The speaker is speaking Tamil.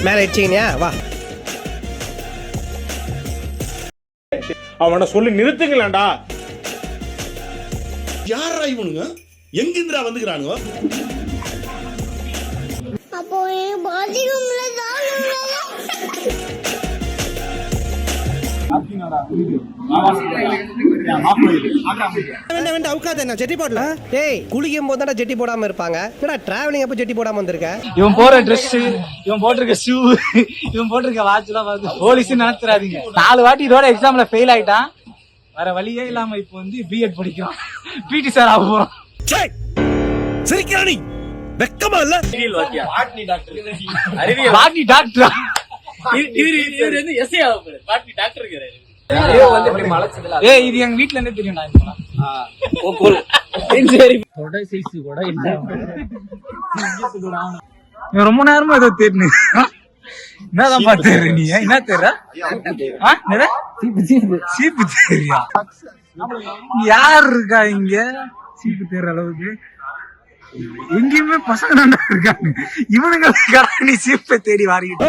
மேலே வச்சிங்கயா வா. அவனை சொல்லி நிறுத்துங்களேன்டா. யாரா இவனுங்க, எங்கிந்திரா வந்துக்கிறானுங்க? அப்போ பாத்ரூம்ல ஜெட்டி போடல. டேய் குளிக்கும் போது ஜெட்டி போடாம இருப்பாங்க. டிராவலிங் அப்ப ஜெட்டி போடாம வந்திருக்க. இவன் போற ட்ரெஸ், இவன் போட்டிருக்க ஷூ, இவன் போட்டிருக்க வாட்ச் எல்லாம் பார்த்து போலீஸ் நினைச்சிடாதீங்க. 4 வாட்டி இதோட எக்ஸாம்ல ஃபெயில் ஆயிட்டான். வேற வழியே இல்லாம இப்ப வந்து பிஎட் படிக்கிறான். பிடி சார் ஆக போறான். சிரிக்கிறானி வெக்கமா இல்ல? பாட்னி டாக்டரா? இவரு வந்து எஸ்ஐ ஆக போறாரு. பாட்னி டாக்டர் இருக்காரு. ஏய் இது எங்க வீட்ல இருந்தே தெரியும். ரொம்ப நேரமா ஏதோ தெரிஞ்சு என்னதான் பாத்துற நீ? என்ன தெரியற? சீப்பு தெரியா? யார் இருக்கா இங்க சீப்பு தெரியற அளவுக்கு? எங்கேயுமே பசங்க இருக்காங்க. இவனுங்க நீ சீப்பை தேடி வாரிக்கிட்டு